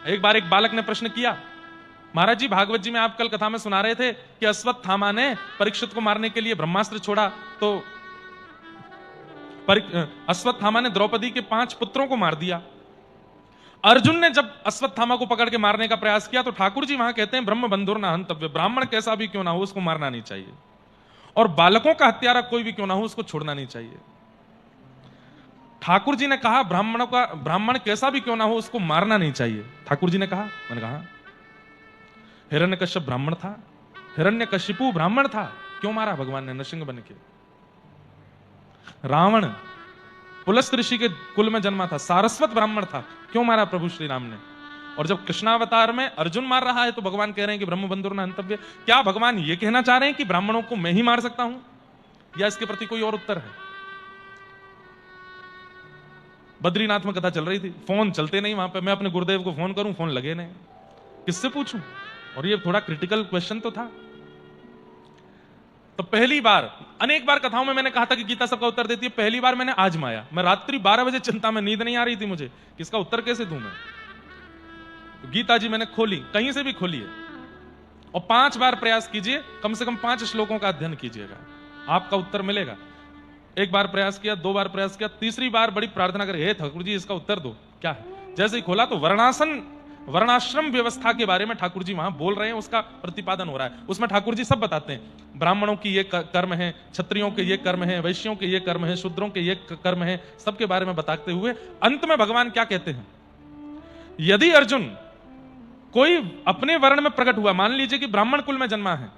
एक बार एक बालक ने प्रश्न किया, महाराज जी भागवत जी में आप कल कथा में सुना रहे थे कि अश्वत्थामा ने परीक्षित को मारने के लिए ब्रह्मास्त्र छोड़ा, तो अश्वत्थामा ने द्रौपदी के 5 पुत्रों को मार दिया। अर्जुन ने जब अश्वत्थामा को पकड़ के मारने का प्रयास किया तो ठाकुर जी वहां कहते हैं ब्रह्म बंधुर ना हंतव्य, ब्राह्मण कैसा भी क्यों ना हो उसको मारना नहीं चाहिए, और बालकों का हत्यारा कोई भी क्यों ना हो उसको छोड़ना नहीं चाहिए। ठाकुर जी ने कहा ब्राह्मण कैसा भी क्यों ना हो उसको मारना नहीं चाहिए। ठाकुर जी ने कहा, मैंने कहा हिरण्यकश्यप ब्राह्मण था, हिरण्यकशिपु ब्राह्मण था, क्यों मारा भगवान ने नृसिंह बन के। रावण पुलस्त ऋषि के कुल में जन्मा था, सारस्वत ब्राह्मण था, क्यों मारा प्रभु श्री राम ने। और जब कृष्णावतार में अर्जुन मार रहा है तो भगवान कह रहे हैं कि ब्रह्म बंधुर न हंतव्य। क्या भगवान ये कहना चाह रहे हैं कि ब्राह्मणों को मैं ही मार सकता हूं, या इसके प्रति कोई और उत्तर है? बद्रीनाथ में कथा चल रही थी, फोन चलते नहीं वहां पे, मैं अपने गुरुदेव को फोन करूं, फोन लगे नहीं, किससे पूछूं? और ये थोड़ा क्रिटिकल क्वेश्चन तो था। तो पहली बार, अनेक बार कथाओं में मैंने कहा था कि गीता सबका उत्तर देती है, पहली बार मैंने आजमाया। मैं रात्रि 12 बजे चिंता में, नींद नहीं आ रही थी मुझे, किसका उत्तर कैसे दूं मैं। तो गीता जी मैंने खोली, कहीं से भी खोली है, और 5 बार प्रयास कीजिए, कम से कम 5 श्लोकों का अध्ययन कीजिएगा, आपका उत्तर मिलेगा। एक बार प्रयास किया, 2 बार प्रयास किया, तीसरी बार बड़ी प्रार्थना करे, हे ठाकुर जी इसका उत्तर दो, क्या है। जैसे ही खोला तो वर्णाश्रम व्यवस्था के बारे में ठाकुर जी वहां बोल रहे हैं, उसका प्रतिपादन हो रहा है। उसमें ठाकुर जी सब बताते हैं, ब्राह्मणों की ये कर्म है, क्षत्रियों के ये कर्म है, वैश्यों के ये कर्म है, शूद्रों के ये कर्म है, सबके बारे में बताते हुए अंत में भगवान क्या कहते हैं, यदि अर्जुन कोई अपने वर्ण में प्रकट हुआ, मान लीजिए कि ब्राह्मण कुल में जन्मा है,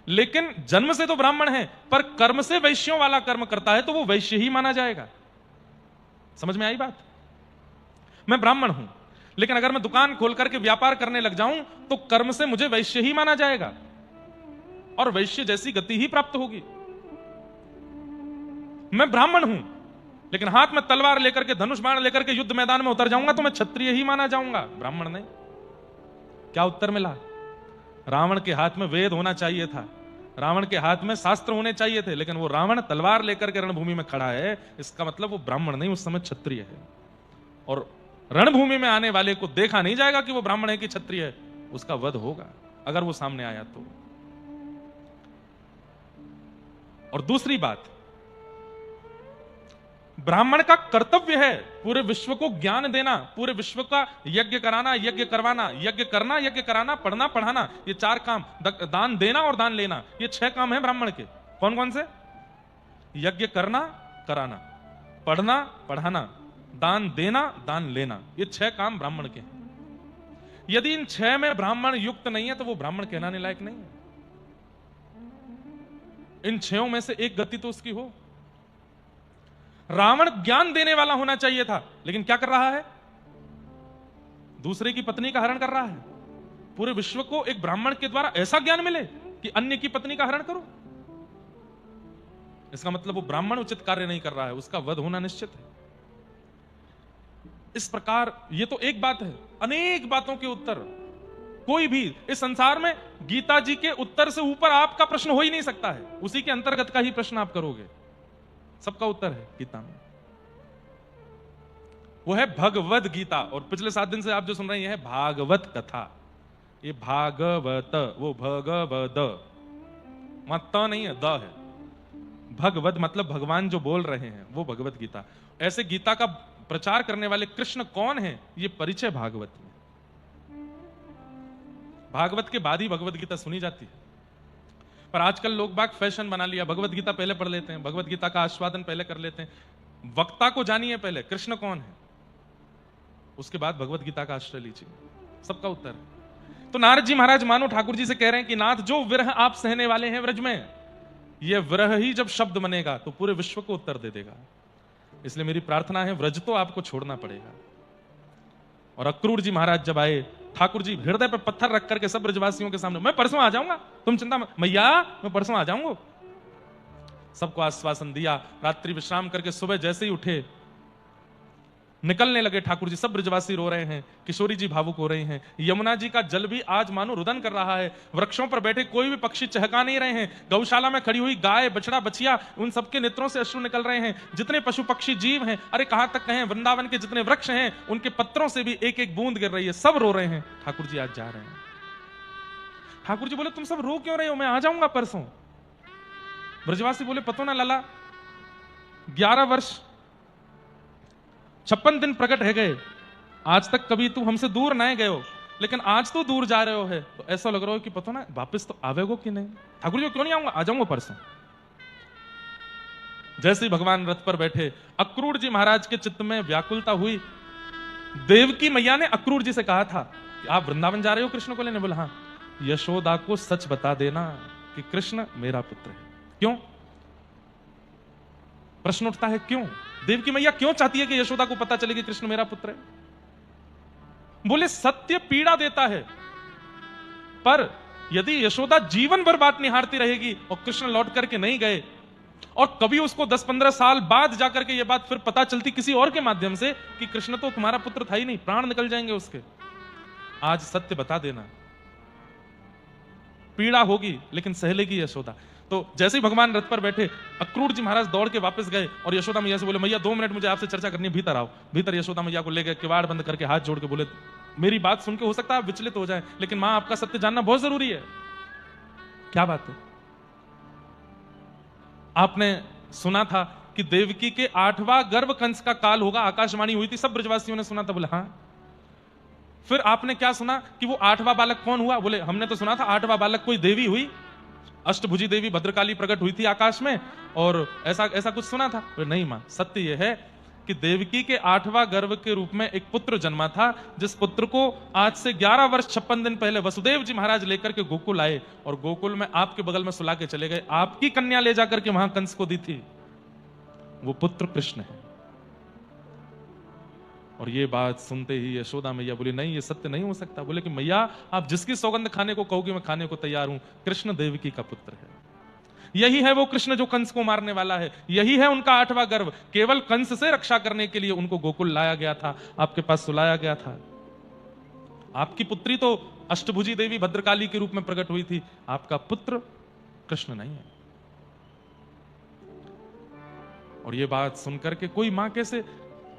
लेकिन जन्म से तो ब्राह्मण है पर कर्म से वैश्यों वाला कर्म करता है, तो वो वैश्य ही माना जाएगा। समझ में आई बात? मैं ब्राह्मण हूं, लेकिन अगर मैं दुकान खोल करके व्यापार करने लग जाऊं तो कर्म से मुझे वैश्य ही माना जाएगा, और वैश्य जैसी गति ही प्राप्त होगी। मैं ब्राह्मण हूं, लेकिन हाथ में तलवार लेकर के, धनुष बाण लेकर के युद्ध मैदान में उतर जाऊंगा तो मैं क्षत्रिय ही माना जाऊंगा, ब्राह्मण नहीं। क्या उत्तर मिला? रावण के हाथ में वेद होना चाहिए था, रावण के हाथ में शास्त्र होने चाहिए थे, लेकिन वो रावण तलवार लेकर के रणभूमि में खड़ा है, इसका मतलब वो ब्राह्मण नहीं, उस समय क्षत्रिय है। और रणभूमि में आने वाले को देखा नहीं जाएगा कि वो ब्राह्मण है कि क्षत्रिय है, उसका वध होगा अगर वो सामने आया तो। और दूसरी बात, ब्राह्मण का कर्तव्य है पूरे विश्व को ज्ञान देना, पूरे विश्व का यज्ञ कराना, यज्ञ करवाना, यज्ञ करना, यज्ञ कराना, पढ़ना पढ़ाना, ये 4 काम, दान देना और दान लेना, ये 6 काम है ब्राह्मण के। कौन कौन से? यज्ञ करना, कराना, पढ़ना, पढ़ाना, दान देना, दान लेना, ये 6 काम ब्राह्मण के हैं। यदि इन 6 में ब्राह्मण युक्त नहीं है तो वो ब्राह्मण कहलाने लायक नहीं है। इन 6 में से एक गति तो उसकी हो। रावण ज्ञान देने वाला होना चाहिए था, लेकिन क्या कर रहा है? दूसरे की पत्नी का हरण कर रहा है। पूरे विश्व को एक ब्राह्मण के द्वारा ऐसा ज्ञान मिले कि अन्य की पत्नी का हरण करो, इसका मतलब वो ब्राह्मण उचित कार्य नहीं कर रहा है, उसका वध होना निश्चित है। इस प्रकार ये तो एक बात है, अनेक बातों के उत्तर, कोई भी इस संसार में गीता जी के उत्तर से ऊपर आपका प्रश्न हो ही नहीं सकता है, उसी के अंतर्गत का ही प्रश्न आप करोगे। सबका उत्तर है गीता में, वो है भगवद गीता। और पिछले 7 दिन से आप जो सुन रहे हैं, यह है भागवत कथा। ये भागवत, वो भगवद, वहां त नहीं है, द है। भगवद मतलब भगवान जो बोल रहे हैं, वो भगवत गीता। ऐसे गीता का प्रचार करने वाले कृष्ण कौन है, ये परिचय भागवत में। भागवत के बाद ही भगवत गीता सुनी जाती है, पर आजकल लोग बाग फैशन बना लिया, भगवत गीता पहले पढ़ लेते हैं, भगवत गीता का आस्वादन पहले कर लेते हैं। वक्ता को जानिए पहले, कृष्ण कौन है, उसके बाद भगवत गीता का आश्रय लीजिए। सबका उत्तर है। तो नारद जी महाराज मानो ठाकुर जी से कह रहे हैं कि नाथ, जो विरह आप सहने वाले हैं व्रज में, यह विरह ही जब शब्द बनेगा तो पूरे विश्व को उत्तर दे देगा। इसलिए मेरी प्रार्थना है, व्रज तो आपको छोड़ना पड़ेगा। और अक्रूर जी महाराज जब आए, ठाकुर जी हृदय पर पत्थर रख करके सब ब्रजवासियों के सामने, मैं परसों आ जाऊंगा, तुम चिंता मत, मैया मैं परसों आ जाऊंगा, सबको आश्वासन दिया। रात्रि विश्राम करके सुबह जैसे ही उठे, निकलने लगे ठाकुर जी, सब ब्रजवासी रो रहे हैं, किशोरी जी भावुक हो रही हैं, यमुना जी का जल भी आज मानो रुदन कर रहा है, वृक्षों पर बैठे कोई भी पक्षी चहका नहीं रहे हैं, गौशाला में खड़ी हुई गाय बछड़ा बछिया उन सबके नेत्रों से अश्रु निकल रहे हैं, जितने पशु पक्षी जीव हैं, अरे कहां तक कहें वृंदावन के जितने वृक्ष हैं उनके पत्रों से भी एक एक बूंद गिर रही है, सब रो रहे हैं। ठाकुर जी आज जा रहे हैं। ठाकुर जी बोले तुम सब रो क्यों रहे हो, मैं आ जाऊंगा परसों। ब्रजवासी बोले पतो ना लाला, 11 वर्ष 56 दिन प्रकट है गए, आज तक कभी तू हमसे दूर ना गए हो, लेकिन आज तो दूर जा रहे हो है तो ऐसा लग रहा हो कि पता ना वापस तो आवेगो कि नहीं। ठाकुर जी क्यों नहीं आऊंगा, आ जाऊंगा परसों। जैसे ही भगवान रथ पर बैठे, अक्रूर जी महाराज के चित्त में व्याकुलता हुई। देवकी मैया ने अक्रूर जी से कहा था कि आप वृंदावन जा रहे हो कृष्ण को लेने, बोला हाँ। यशोदा को सच बता देना कि कृष्ण मेरा पुत्र है। क्यों? प्रश्न उठता है क्यों? देवकी मैया क्यों चाहती है कि यशोदा को पता चले कि कृष्ण मेरा पुत्र है? बोले सत्य पीड़ा देता है, पर यदि यशोदा जीवन भर बात निहारती रहेगी और कृष्ण लौट करके नहीं गए, और कभी उसको 10-15 साल बाद जाकर के यह बात फिर पता चलती किसी और के माध्यम से कि कृष्ण तो तुम्हारा पुत्र था ही नहीं, प्राण निकल जाएंगे उसके। आज सत्य बता देना, पीड़ा होगी लेकिन सह लेगी यशोदा। तो जैसे ही भगवान रथ पर बैठे, अक्रूर जी महाराज दौड़ के वापस गए और यशोदा मैया से बोले मैया 2 मिनट मुझे आपसे चर्चा करनी है, भीतर आओ। भीतर यशोदा मैया को ले गए, किवाड़ बंद करके हाथ जोड़ के बोले मेरी बात सुन के हो सकता है आप विचलित हो जाएं, लेकिन मां आपका सत्य जानना बहुत जरूरी है। क्या बात है? आपने सुना था कि देवकी के 8वां गर्भ कंस का काल होगा, आकाशवाणी हुई थी, सब ब्रजवासियों ने सुना था। बोले हाँ। फिर आपने क्या सुना कि वो 8वां बालक कौन हुआ? बोले हमने तो सुना था 8वां बालक कोई देवी हुई, अष्टभुजी देवी भद्रकाली प्रकट हुई थी आकाश में, और ऐसा कुछ सुना था। नहीं मां, सत्य यह है कि देवकी के 8वां गर्भ के रूप में एक पुत्र जन्मा था, जिस पुत्र को आज से 11 वर्ष 56 दिन पहले वसुदेव जी महाराज लेकर के गोकुल आए और गोकुल में आपके बगल में सुला के चले गए, आपकी कन्या ले जाकर के वहां कंस को दी थी। वो पुत्र कृष्ण है। और ये बात सुनते ही यशोदा मैया बोली नहीं, ये सत्य नहीं हो सकता। बोले कि मैया आप जिसकी सौगंध खाने को कहोगे मैं खाने को तैयार हूं, कृष्ण देवकी का पुत्र है। यही है वो कृष्ण जो कंस को मारने वाला है, यही है उनका 8वां गर्भ। केवल कंस से रक्षा करने के लिए उनको गोकुल लाया गया था, आपके पास सुलाया गया था। आपकी पुत्री तो अष्टभुजी देवी भद्रकाली के रूप में प्रकट हुई थी, आपका पुत्र कृष्ण नहीं है। और ये बात सुनकर के कोई मां कैसे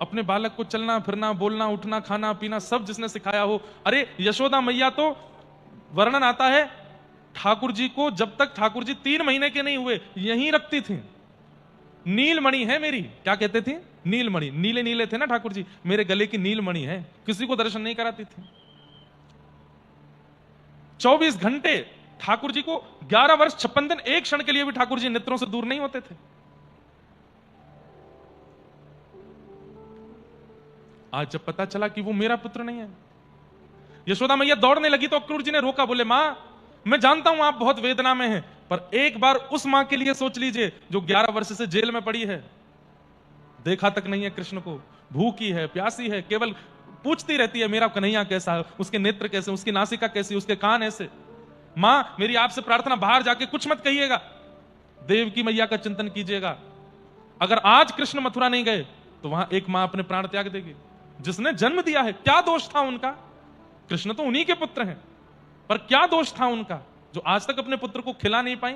अपने बालक को चलना फिरना बोलना उठना खाना पीना सब जिसने सिखाया हो। अरे यशोदा मैया तो वर्णन आता है ठाकुर जी को जब तक ठाकुर जी 3 महीने के नहीं हुए यहीं रखती थी। नीलमणि है मेरी, क्या कहते थे? नीलमणि। नीले नीले थे ना ठाकुर जी, मेरे गले की नीलमणि है। किसी को दर्शन नहीं कराती थी। 24 घंटे ठाकुर जी को 11 वर्ष 56 दिन एक क्षण के लिए भी ठाकुर जी नेत्रों से दूर नहीं होते थे। आज जब पता चला कि वो मेरा पुत्र नहीं है, यशोदा मैया दौड़ने लगी तो अक्रूर जी ने रोका। बोले मां मैं जानता हूं आप बहुत वेदना में हैं, पर एक बार उस मां के लिए सोच लीजिए जो 11 वर्ष से जेल में पड़ी है, देखा तक नहीं है कृष्ण को, भूखी है प्यासी है, केवल पूछती रहती है मेरा कन्हैया कैसा है, उसके नेत्र कैसे, उसकी नासिका कैसी, उसके कान ऐसे। मां मेरी आपसे प्रार्थना, बाहर जाके कुछ मत कहिएगा, देवकी मैया का चिंतन कीजिएगा। अगर आज कृष्ण मथुरा नहीं गए तो वहां एक मां अपने प्राण त्याग देगी, जिसने जन्म दिया है। क्या दोष था उनका? कृष्ण तो उन्हीं के पुत्र हैं, पर क्या दोष था उनका जो आज तक अपने पुत्र को खिला नहीं पाई?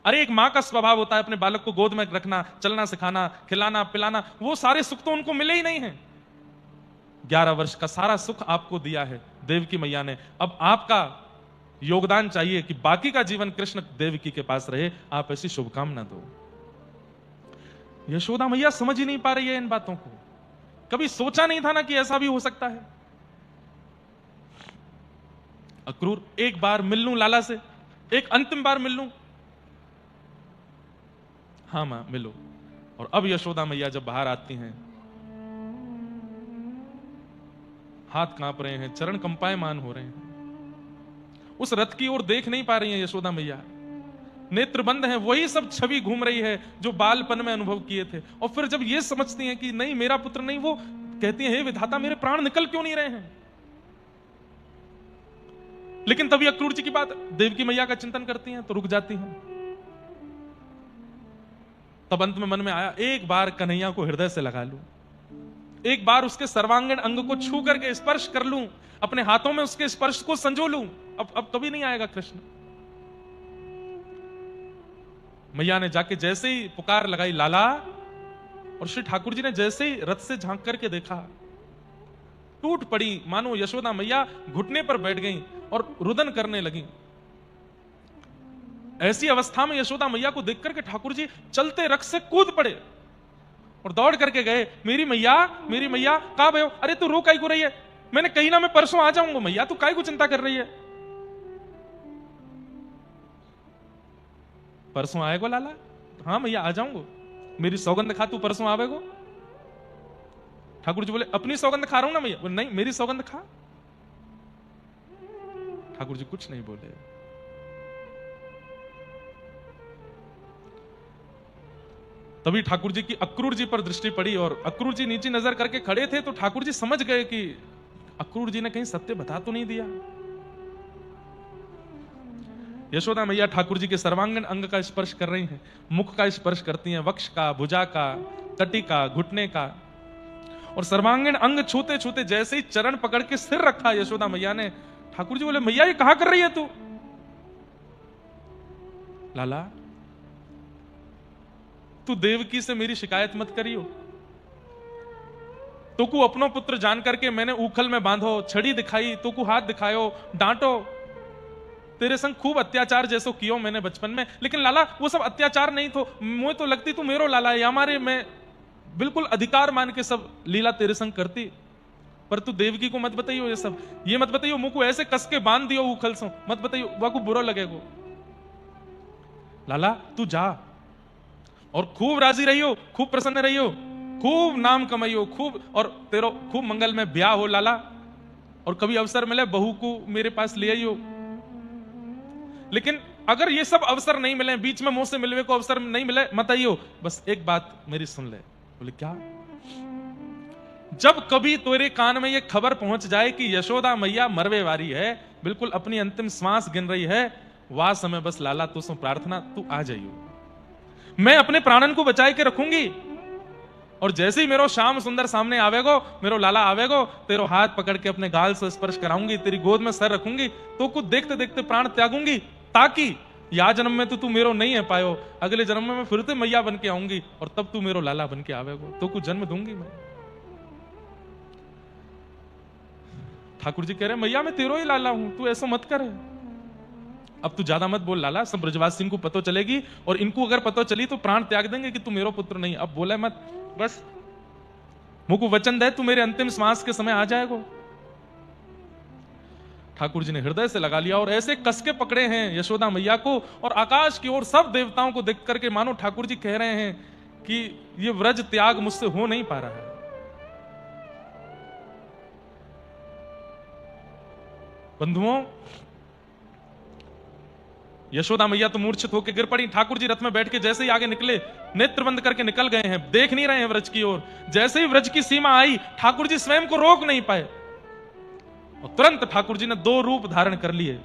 अरे एक मां का स्वभाव होता है अपने बालक को गोद में रखना, चलना सिखाना, खिलाना पिलाना, वो सारे सुख तो उनको मिले ही नहीं है। 11 वर्ष का सारा सुख आपको दिया है देवकी मैया ने। अब आपका योगदान चाहिए कि बाकी का जीवन कृष्ण देवकी के पास रहे। आप ऐसी शुभकामना दो। यशोदा मैया समझ ही नहीं पा रही है इन बातों को। कभी सोचा नहीं था ना कि ऐसा भी हो सकता है। अक्रूर एक बार मिल लूं लाला से, एक अंतिम बार मिल लूं। हाँ मां मिलो। और अब यशोदा मैया जब बाहर आती हैं, हाथ कांप रहे हैं, चरण कंपायमान हो रहे हैं, उस रथ की ओर देख नहीं पा रही हैं यशोदा मैया, नेत्र बंद हैं। वही सब छवि घूम रही है जो बालपन में अनुभव किए थे। और फिर जब ये समझती हैं कि नहीं मेरा पुत्र नहीं, वो कहती हैं हे विधाता मेरे प्राण निकल क्यों नहीं रहे हैं। लेकिन तभी अक्रूर जी की बात देवकी मैया का चिंतन करती हैं तो रुक जाती हैं। तब अंत में मन में आया एक बार कन्हैया को हृदय से लगा लूं। एक बार उसके सर्वांगीण अंग को छू करके स्पर्श कर लूं, अपने हाथों में उसके स्पर्श को संजो लूं, अब कभी नहीं आएगा कृष्ण। मैया ने जाके जैसे ही पुकार लगाई लाला, और श्री ठाकुर जी ने जैसे ही रथ से झांक करके देखा, टूट पड़ी मानो यशोदा मैया घुटने पर बैठ गईं और रुदन करने लगी। ऐसी अवस्था में यशोदा मैया को देख करके ठाकुर जी चलते रथ से कूद पड़े और दौड़ करके गए, मेरी मैया कहां भयो? अरे तू रो काई को रही है? मैंने कही ना मैं परसों आ जाऊंगा, मैया तू काई को चिंता कर रही है? परसों आएगो लाला? हाँ मैया आ जाऊंगा, मेरी सौगंध खा, तू परसों आवेगो। ठाकुर जी बोले अपनी सौगंध खा रहा हूं ना मैया। बोले नहीं मेरी सौगंध खा। ठाकुर जी कुछ नहीं बोले। तभी ठाकुर जी की अक्रूर जी पर दृष्टि पड़ी और अक्रूर जी नीचे नजर करके खड़े थे, तो ठाकुर जी समझ गए कि अक्रूर जी ने कहीं सत्य बता तो नहीं दिया। यशोदा मैया ठाकुर जी के सर्वांगीण अंग का स्पर्श कर रही हैं, मुख का स्पर्श करती हैं, वक्ष का, भुजा का, कटी का, घुटने का, और सर्वांगीण अंग छूते छूते जैसे ही चरण पकड़ के सिर रखा यशोदा मैया ने, ठाकुर जी बोले मैया ये कहां कर रही है तू? लाला तू देवकी से मेरी शिकायत मत करियो, तो को अपनो पुत्र जान करके मैंने उखल में बांधो, छड़ी दिखाई, तो को हाथ दिखायो, डांटो, तेरे संग खूब अत्याचार जैसो कियो मैंने बचपन में, लेकिन लाला वो सब अत्याचार नहीं थो, मुझे तो लगती तू मेरो लाला है, हमारे मैं बिल्कुल अधिकार मान के सब लीला तेरे संग करती, पर तू देवकी को मत बताइयो ये सब, ये मत बताइयो मुंह को ऐसे कस के बांध दियो उखल सो, मत बताइयो वाको बुरा लगेगो। लाला तू जा और खूब राजी रहियो, खूब प्रसन्न रहियो, खूब नाम कमाइयो, खूब और तेरो खूब मंगल में ब्याह हो लाला, और कभी अवसर मिले बहू को मेरे पास ले आइयो। लेकिन अगर ये सब अवसर नहीं मिले, बीच में मुंह से मिलने को अवसर नहीं मिले, मत आइयो, बस एक बात मेरी सुन ले। बोले क्या? जब कभी तेरे कान में ये खबर पहुंच जाए कि यशोदा मैया मरवे वारी है, बिल्कुल अपनी अंतिम श्वास गिन रही है, वह समय बस लाला तो सो प्रार्थना तू आ जाइयो, मैं अपने प्राणन को बचाए के रखूंगी, और जैसे ही मेरो श्याम सुंदर सामने आवेगो, मेरो लाला आवेगो, तेरो हाथ पकड़ के अपने गाल से स्पर्श कराऊंगी, तेरी गोद में सर रखूंगी, तो कुछ देखते देखते प्राण त्यागूंगी, ताकि या जन्म में तो तू मेरो नहीं है पायो, अगले जन्म में मैं फिर से मैया बन के आऊंगी और तब तू मेरो लाला बन के आवेगो, तो कुछ जन्म दूंगी मैं। ठाकुर जी कह रहे मैया मैं तेरो ही लाला हूं, तू ऐसा मत कर, अब तू ज्यादा मत बोल लाला, सब ब्रजवासी को पता चलेगी और इनको अगर पता चली तो प्राण त्याग देंगे कि तू मेरो पुत्र नहीं। अब बोला मत, बस मुझको वचन दे तू मेरे अंतिम श्वास के समय आ जाएगा। ठाकुर जी ने हृदय से लगा लिया और ऐसे कसके पकड़े हैं यशोदा मैया को, और आकाश की ओर सब देवताओं को देख करके मानो ठाकुर जी कह रहे हैं कि ये व्रज त्याग मुझसे हो नहीं पा रहा है। बंधुओं, यशोदा मैया तो मूर्छित होकर गिर पड़ी, ठाकुर जी रथ में बैठ के जैसे ही आगे निकले, नेत्र बंद करके निकल गए हैं, देख नहीं रहे हैं व्रज की ओर। जैसे ही व्रज की सीमा आई, ठाकुर जी स्वयं को रोक नहीं पाए और तुरंत ठाकुर जी ने दो रूप धारण कर लिए।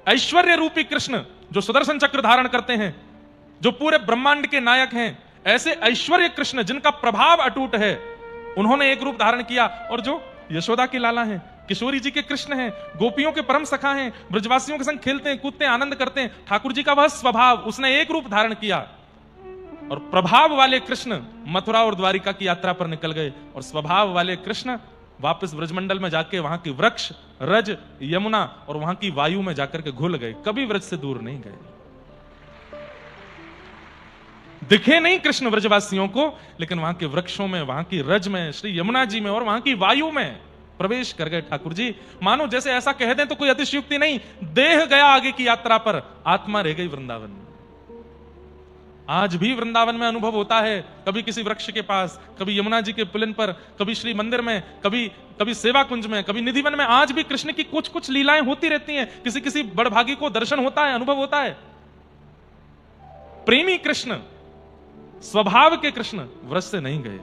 ऐश्वर्य रूपी कृष्ण जो सुदर्शन चक्र धारण करते हैं, जो पूरे ब्रह्मांड के नायक हैं, ऐसे ऐश्वर्य कृष्ण जिनका प्रभाव अटूट है, उन्होंने एक रूप धारण किया, और जो यशोदा के लाला हैं, किशोरी जी के कृष्ण हैं, गोपियों के परम सखा हैं, ब्रजवासियों के संग खेलते हैं, कूदते हैं, आनंद करते हैं, ठाकुर जी का वह स्वभाव, उसने एक रूप धारण किया और प्रभाव वाले कृष्ण मथुरा और द्वारिका की यात्रा पर निकल गए, और स्वभाव वाले कृष्ण वापस ब्रजमंडल में जाके वहां की वृक्ष, रज, यमुना और वहां की वायु में जाकर के घुल गए, कभी व्रज से दूर नहीं गए। दिखे नहीं कृष्ण व्रजवासियों को, लेकिन वहां के वृक्षों में, वहां की रज में, श्री यमुना जी में और वहां की वायु में प्रवेश कर गए ठाकुर जी। मानो जैसे ऐसा कह दें तो कोई अतिशयोक्ति नहीं, देह गया आगे की यात्रा पर, आत्मा रह गई वृंदावन में। आज भी वृंदावन में अनुभव होता है, कभी किसी वृक्ष के पास, कभी यमुना जी के पुलिन पर, कभी श्री मंदिर में, कभी सेवा कुंज में, कभी निधिवन में, आज भी कृष्ण की कुछ कुछ लीलाएं होती रहती हैं। किसी किसी बड़भागी को दर्शन होता है, अनुभव होता है। प्रेमी कृष्ण, स्वभाव के कृष्ण व्रज से नहीं गए,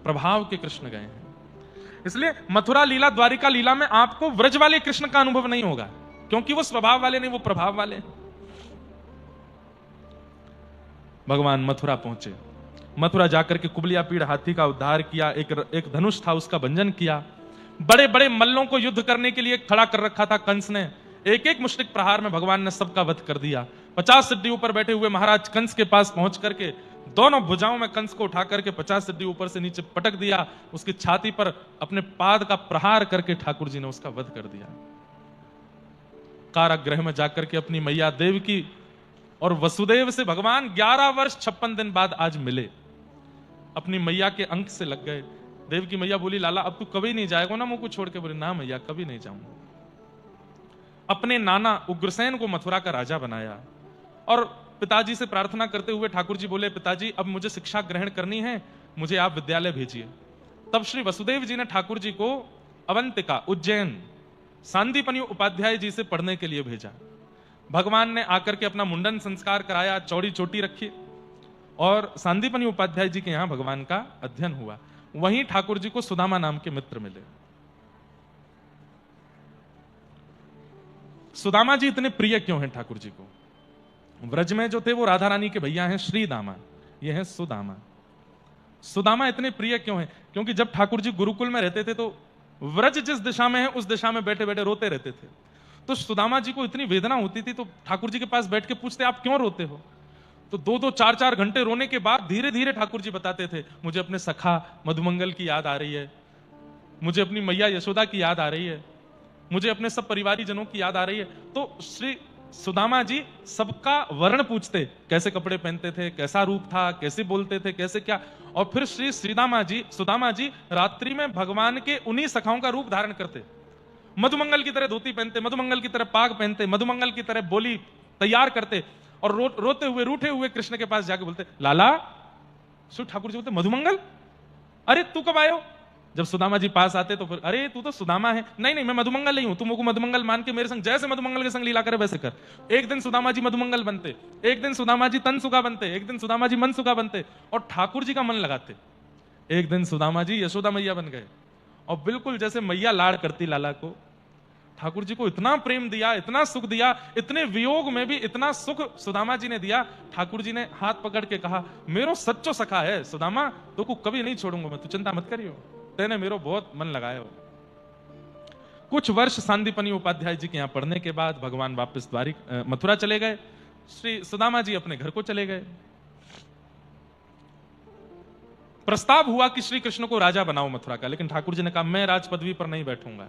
प्रभाव के कृष्ण गए हैं। इसलिए मथुरा लीला, द्वारिका लीला में आपको व्रज वाले कृष्ण का अनुभव नहीं होगा, क्योंकि वो स्वभाव वाले नहीं, वो प्रभाव वाले। भगवान मथुरा पहुंचे, मथुरा जाकर के कुबलिया पीड़ हाथी का उद्धार किया, एक धनुष था उसका भंजन किया। बड़े बड़े मल्लों को युद्ध करने के लिए खड़ा कर रखा था कंस ने। एक एक मुश्रिक प्रहार में भगवान ने सबका वध कर दिया। 50 सिद्धि ऊपर बैठे हुए महाराज कंस के पास पहुंच करके दोनों भुजाओं में कंस को उठा करके 50 सिद्धि ऊपर से नीचे पटक दिया। उसकी छाती पर अपने पाद का प्रहार करके ठाकुर जी ने उसका वध कर दिया। कारागृह में जाकर के अपनी मैया देवकी और वसुदेव से भगवान 11 वर्ष 56 दिन बाद आज मिले। अपनी मैया के अंक से लग गए। देवकी मैया बोली, लाला अब तू कभी नहीं जाएगा ना मुझको छोड़ के? बोले, ना मैया कभी नहीं जाऊंगा। अपने नाना उग्रसेन को मथुरा का राजा बनाया और पिताजी से प्रार्थना करते हुए ठाकुर जी बोले, पिताजी अब मुझे शिक्षा ग्रहण करनी है, मुझे आप विद्यालय भेजिए। तब श्री वसुदेव जी ने ठाकुर जी को अवंतिका, उज्जैन, सांदीपनि उपाध्याय जी से पढ़ने के लिए भेजा। भगवान ने आकर के अपना मुंडन संस्कार कराया, चौड़ी चोटी रखी और सांदीपनि उपाध्याय जी के यहां भगवान का अध्ययन हुआ। वहीं ठाकुर जी को सुदामा नाम के मित्र मिले। सुदामा जी इतने प्रिय क्यों हैं ठाकुर जी को? व्रज में जो थे वो राधा रानी के भैया हैं श्रीदामा, ये हैं सुदामा। सुदामा इतने प्रिय क्यों हैं? क्योंकि जब ठाकुर जी गुरुकुल में रहते थे तो व्रज जिस दिशा में है उस दिशा में बैठे बैठे रोते रहते थे। तो सुदामा जी को इतनी वेदना होती थी तो ठाकुर जी के पास बैठ के पूछते, आप क्यों रोते हो? तो 2-2 4-4 घंटे रोने के बाद धीरे धीरे ठाकुर जी बताते थे, मुझे अपने सखा मधुमंगल की याद आ रही है, मुझे अपनी मैया यशोदा की याद आ रही है, मुझे अपने सब परिवारी जनों की याद आ रही है। तो श्री सुदामा जी सबका वर्ण पूछते, कैसे कपड़े पहनते थे, कैसा रूप था, कैसे बोलते थे, कैसे क्या। और फिर श्री सुदामा जी रात्रि में भगवान के उन्हीं सखाओं का रूप धारण करते, मधुमंगल की तरह धोती पहनते, मधुमंगल की तरह पाग पहनते, मधुमंगल की तरह बोली तैयार करते और रोते हुए रूठे हुए कृष्ण के पास जाके बोलते, लाला। श्री ठाकुर जी बोलते, मधुमंगल? अरे तू कब आयो? जब सुदामा जी पास आते तो फिर, अरे तू तो सुदामा है। नहीं मैं मधुमंगल नहीं हूं, तुम को मधुमंगल मान के मेरे संग जैसे मधुमंगल के संग लीला करे वैसे कर। एक दिन सुदामा जी मधुमंगल बनते, एक दिन सुदामा जी तनसुका बनते, एक दिन सुदामा जी मनसुका बनते और ठाकुर जी का मन लगाते। एक दिन सुदामा जी यशोदा मैया बन गए और बिल्कुल जैसे मैया लाड़ करती लाला को, ठाकुर जी को इतना प्रेम दिया, इतना सुख दिया, इतने वियोग में भी इतना सुख सुदामा जी ने दिया। ठाकुर जी ने हाथ पकड़ के कहा, मेरो सच्चो सखा है सुदामा, तो को कभी नहीं छोड़ूंगा मैं, तू चिंता मत करियो, तेने मेरो बहुत मन लगाया हो। कुछ वर्ष सांदीपनि उपाध्याय जी के यहां पढ़ने के बाद भगवान वापस मथुरा चले गए। श्री सुदामा जी अपने घर को चले गए। प्रस्ताव हुआ कि श्री कृष्ण को राजा बनाओ मथुरा का, लेकिन ठाकुर जी ने कहा, मैं राज पदवी पर नहीं बैठूंगा,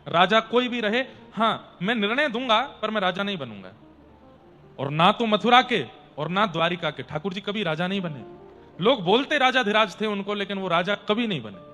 राजा कोई भी रहे, हां मैं निर्णय दूंगा पर मैं राजा नहीं बनूंगा। और ना तो मथुरा के और ना द्वारिका के ठाकुर जी कभी राजा नहीं बने। लोग बोलते राजा धीराज थे उनको, लेकिन वो राजा कभी नहीं बने।